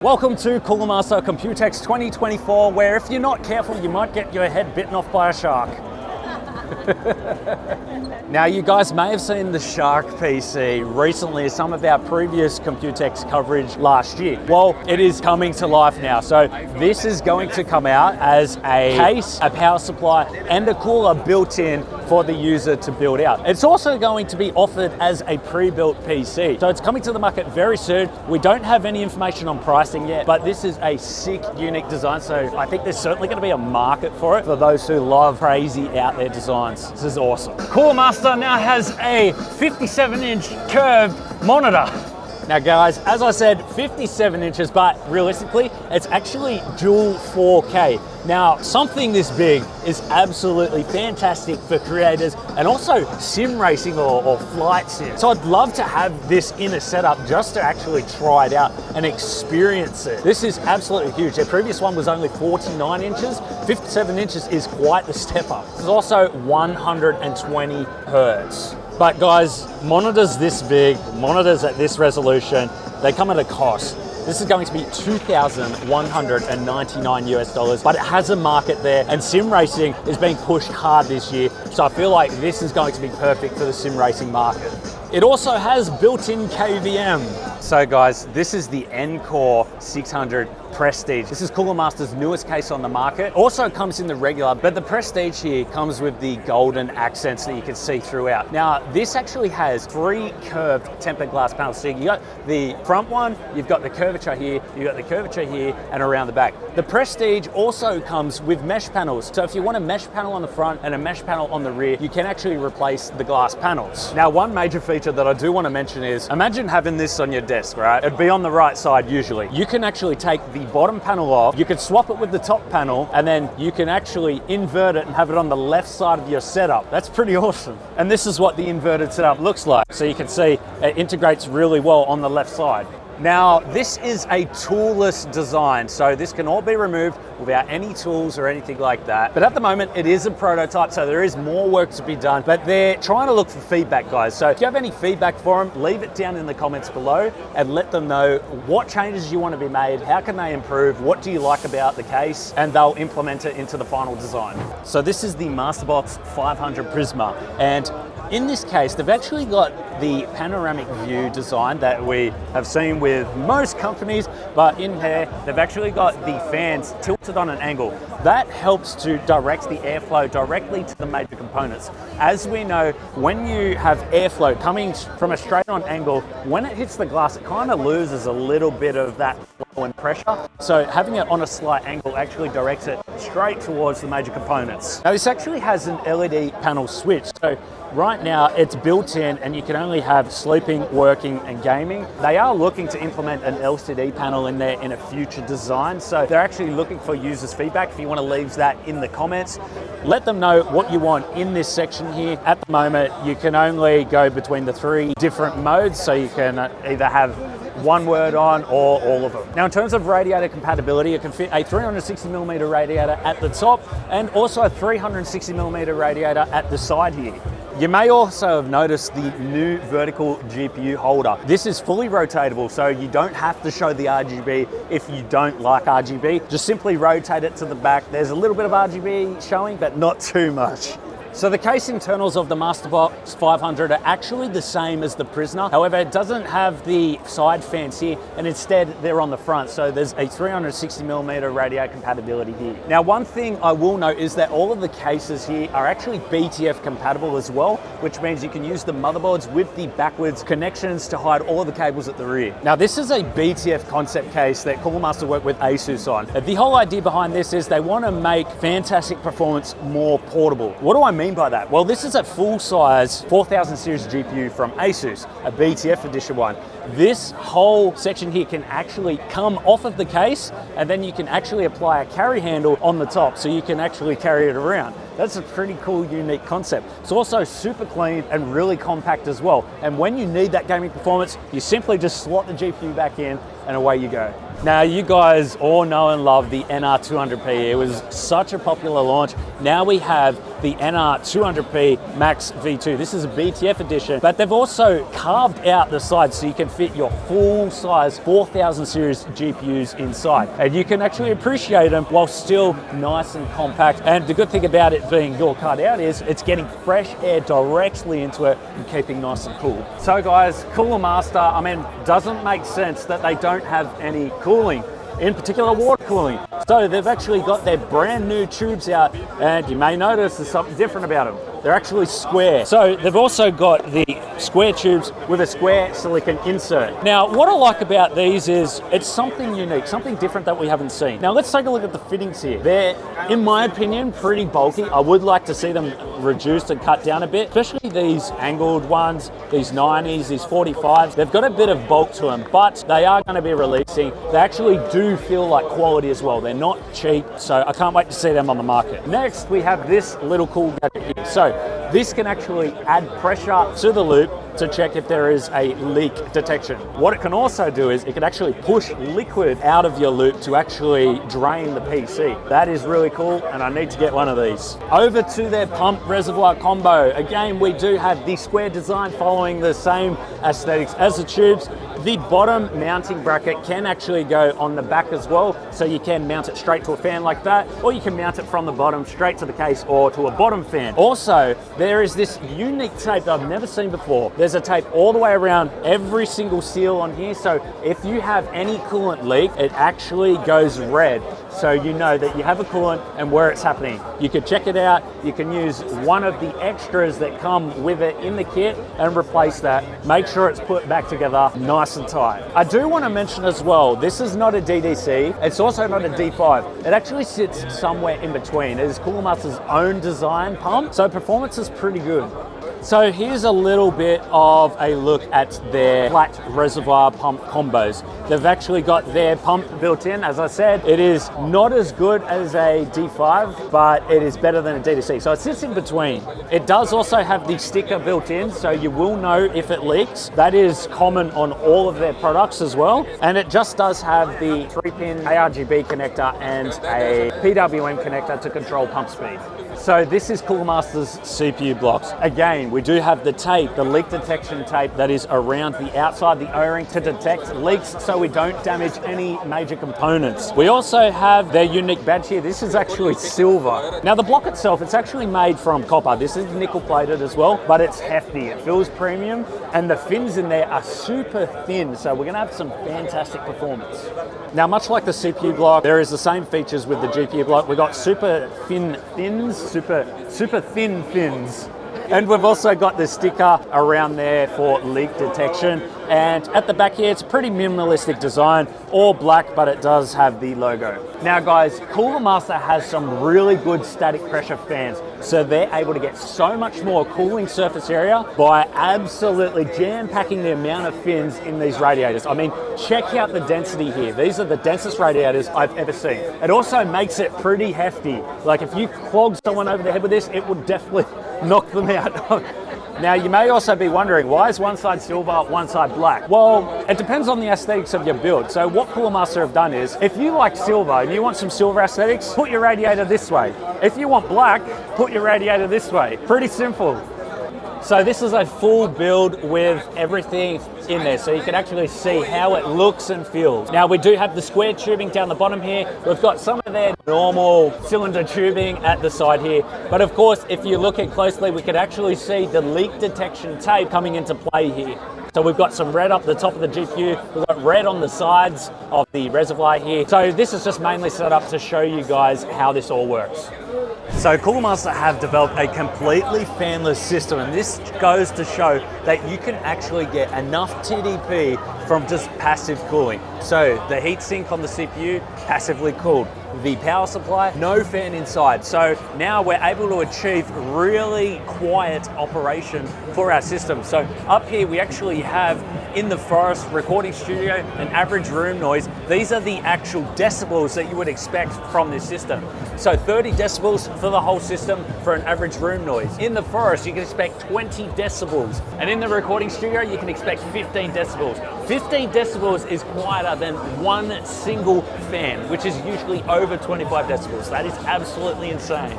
Welcome to Cooler Master Computex 2024, where if you're not careful, you might get your head bitten off by a shark. Now, you guys may have seen the Shark PC recently as some of our previous Computex coverage last year. Well, it is coming to life now. So this is going to come out as a case, a power supply, and a cooler built in for the user to build out. It's also going to be offered as a pre-built PC. So it's coming to the market very soon. We don't have any information on pricing yet, but this is a sick, unique design. So I think there's certainly going to be a market for it for those who love crazy out there designs. This is awesome. Cooler Master now has a 57-inch curved monitor. Now guys, as I said, 57 inches, but realistically, it's actually dual 4K. Now, something this big is absolutely fantastic for creators and also sim racing or flight sim. So I'd love to have this in a setup just to actually try it out and experience it. This is absolutely huge. Their previous one was only 49 inches. 57 inches is quite the step up. This is also 120 hertz. But guys, monitors this big, monitors at this resolution, they come at a cost. This is going to be $2,199 US, but it has a market there, and sim racing is being pushed hard this year. So I feel like this is going to be perfect for the sim racing market. It also has built-in KVM. So guys, this is the Encore 600 Prestige. This is Cooler Master's newest case on the market. Also comes in the regular, but the Prestige here comes with the golden accents that you can see throughout. Now, this actually has 3 curved tempered glass panels. So you got the front one, you've got the curvature here, you've got the curvature here, and around the back. The Prestige also comes with mesh panels. So if you want a mesh panel on the front and a mesh panel on the rear, you can actually replace the glass panels. Now, one major feature that I do want to mention is, imagine having this on your desk, right? It'd be on the right side usually. You can actually take the bottom panel off, you can swap it with the top panel, and then you can actually invert it and have it on the left side of your setup. That's pretty awesome. And this is what the inverted setup looks like. So you can see it integrates really well on the left side. Now, this is a toolless design, so this can all be removed without any tools or anything like that. But at the moment, it is a prototype, so there is more work to be done, but they're trying to look for feedback, guys. So if you have any feedback for them, leave it down in the comments below and let them know what changes you want to be made, how can they improve, what do you like about the case, and they'll implement it into the final design. So this is the Masterbox 500 Prisma, and in this case, they've actually got the panoramic view design that we have seen with most companies, but in here, they've actually got the fans tilted on an angle. That helps to direct the airflow directly to the major components. As we know, when you have airflow coming from a straight on angle, when it hits the glass, it kind of loses a little bit of that flow and pressure. So having it on a slight angle actually directs it straight towards the major components. Now, this actually has an LED panel switch. So right now it's built in and you can only have sleeping, working and gaming. They are looking to implement an LCD panel in there in a future design. So they're actually looking for users' feedback. If you want to leave that in the comments, let them know what you want in this section here. At the moment, you can only go between the 3 different modes. So you can either have one word on or all of them. Now, in terms of radiator compatibility, it can fit a 360mm radiator at the top and also a 360mm radiator at the side here. You may also have noticed the new vertical GPU holder. This is fully rotatable, so you don't have to show the RGB if you don't like RGB. Just simply rotate it to the back. There's a little bit of RGB showing, but not too much. So the case internals of the Masterbox 500 are actually the same as the Prisma. However, it doesn't have the side fans here, and instead they're on the front. So there's a 360mm radiator compatibility here. Now, one thing I will note is that all of the cases here are actually BTF compatible as well, which means you can use the motherboards with the backwards connections to hide all of the cables at the rear. Now, this is a BTF concept case that Cooler Master worked with Asus on. The whole idea behind this is they want to make fantastic performance more portable. What do I mean by that? Well, this is a full-size 4000 series GPU from Asus, a BTF edition one. This whole section here can actually come off of the case, and then you can actually apply a carry handle on the top so you can actually carry it around. That's a pretty cool, unique concept. It's also super clean and really compact as well. And when you need that gaming performance, you simply just slot the GPU back in and away you go. Now, you guys all know and love the NR200P. It was such a popular launch. Now we have the NR200P Max V2. This is a BTF edition, but they've also carved out the sides so you can fit your full-size 4000 series GPUs inside. And you can actually appreciate them while still nice and compact. And the good thing about it being door cut out is it's getting fresh air directly into it and keeping nice and cool. So guys, Cooler Master, I mean, doesn't make sense that they don't have any cooling, in particular water cooling. So they've actually got their brand new tubes out, and you may notice there's something different about them. They're actually square. So they've also got the square tubes with a square silicon insert. Now, what I like about these is it's something unique, something different that we haven't seen. Now, let's take a look at the fittings here. They're, in my opinion, pretty bulky. I would like to see them reduced and cut down a bit, especially these angled ones, these 90s, these 45s. They've got a bit of bulk to them, but they are going to be releasing. They actually do feel like quality as well. They're not cheap, so I can't wait to see them on the market. Next, we have this little cool gadget here. So this can actually add pressure to the loop to check if there is a leak detection. What it can also do is it can actually push liquid out of your loop to actually drain the PC. That is really cool, and I need to get one of these. Over to their pump reservoir combo. Again, we do have the square design following the same aesthetics as the tubes. The bottom mounting bracket can actually go on the back as well, so you can mount it straight to a fan like that, or you can mount it from the bottom straight to the case or to a bottom fan. Also, there is this unique tape that I've never seen before. There's a tape all the way around every single seal on here, so if you have any coolant leak, it actually goes red, so you know that you have a coolant and where it's happening. You can check it out. You can use one of the extras that come with it in the kit and replace that. Make sure it's put back together nice and tight. I do want to mention as well, this is not a DDC. It's also not a D5. It actually sits somewhere in between. It is Cooler Master's own design pump, so performance is pretty good. So here's a little bit of a look at their flat reservoir pump combos. They've actually got their pump built in. As I said, it is not as good as a D5, but it is better than a DDC. So it sits in between. It does also have the sticker built in, so you will know if it leaks. That is common on all of their products as well. And it just does have the 3-pin ARGB connector and a PWM connector to control pump speed. So this is Cooler Master's CPU blocks. Again, we do have the tape, the leak detection tape that is around the outside, the O-ring, to detect leaks so we don't damage any major components. We also have their unique badge here. This is actually silver. Now the block itself, it's actually made from copper. This is nickel plated as well, but it's hefty. It feels premium, and the fins in there are super thin, so we're gonna have some fantastic performance. Now, much like the CPU block, there is the same features with the GPU block. We've got super thin fins, super thin fins. And we've also got the sticker around there for leak detection. And at the back here, it's a pretty minimalistic design, all black, but it does have the logo. Now guys, Cooler Master has some really good static pressure fans. So they're able to get so much more cooling surface area by absolutely jam-packing the amount of fins in these radiators. I mean, check out the density here. These are the densest radiators I've ever seen. It also makes it pretty hefty. Like if you clog someone over the head with this, it would definitely knock them out. Now, you may also be wondering, why is one side silver, one side black? Well, it depends on the aesthetics of your build. So what Cooler Master have done is, if you like silver and you want some silver aesthetics, put your radiator this way. If you want black, put your radiator this way. Pretty simple. So this is a full build with everything in there, so you can actually see how it looks and feels. Now we do have the square tubing down the bottom here. We've got some of their normal cylinder tubing at the side here, but of course if you look at closely we could actually see the leak detection tape coming into play here. So we've got some red up the top of the GPU, we've got red on the sides of the reservoir here. So this is just mainly set up to show you guys how this all works. So Cooler Master have developed a completely fanless system, and this goes to show that you can actually get enough TDP from just passive cooling. So the heatsink on the CPU, passively cooled. The power supply, no fan inside. So now we're able to achieve really quiet operation for our system. So up here we actually have in the Forest recording studio an average room noise. These are the actual decibels that you would expect from this system. So 30 decibels for the whole system for an average room noise. In the Forest you can expect 20 decibels, and in the recording studio you can expect 15 decibels. 15 decibels is quieter than one single fan, which is usually over 25 decibels. That is absolutely insane.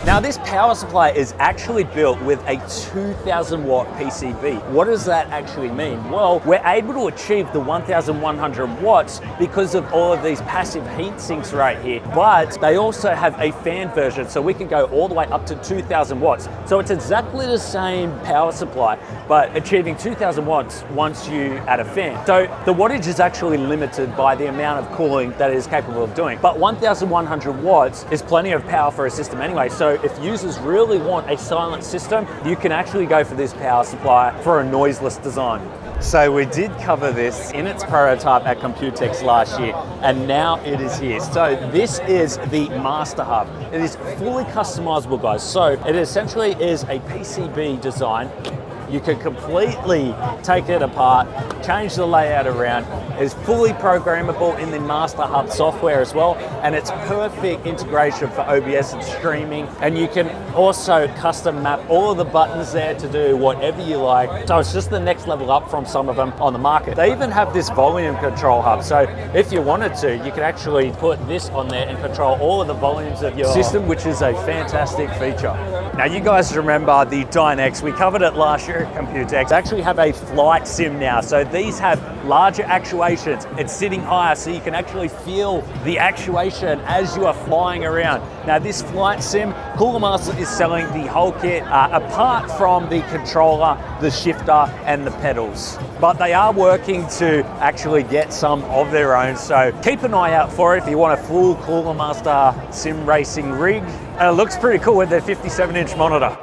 Now this power supply is actually built with a 2000 watt PCB. What does that actually mean? Well, we're able to achieve the 1100 watts because of all of these passive heat sinks right here, but they also have a fan version, so we can go all the way up to 2000 watts. So it's exactly the same power supply, but achieving 2000 watts once you add a fan. So the wattage is actually limited by the amount of cooling that it is capable of doing, but 1100 watts is plenty of power for a system anyway. So if users really want a silent system, you can actually go for this power supply for a noiseless design. So we did cover this in its prototype at Computex last year, and now it is here. So this is the Master Hub. It is fully customizable, guys. So it essentially is a PCB design. You can completely take it apart, change the layout around. It's fully programmable in the Master Hub software as well, and it's perfect integration for OBS and streaming. And you can also custom map all of the buttons there to do whatever you like. So it's just the next level up from some of them on the market. They even have this volume control hub. So if you wanted to, you could actually put this on there and control all of the volumes of your system, which is a fantastic feature. Now you guys remember the Dynex, we covered it last year at Computex. They actually have a flight sim now. So these have larger actuations. It's sitting higher, so you can actually feel the actuation as you are flying around. Now this flight sim, Cooler Master is selling the whole kit apart from the controller, the shifter and the pedals. But they are working to actually get some of their own. So keep an eye out for it if you want a full Cooler Master sim racing rig. And it looks pretty cool with their 57-inch monitor.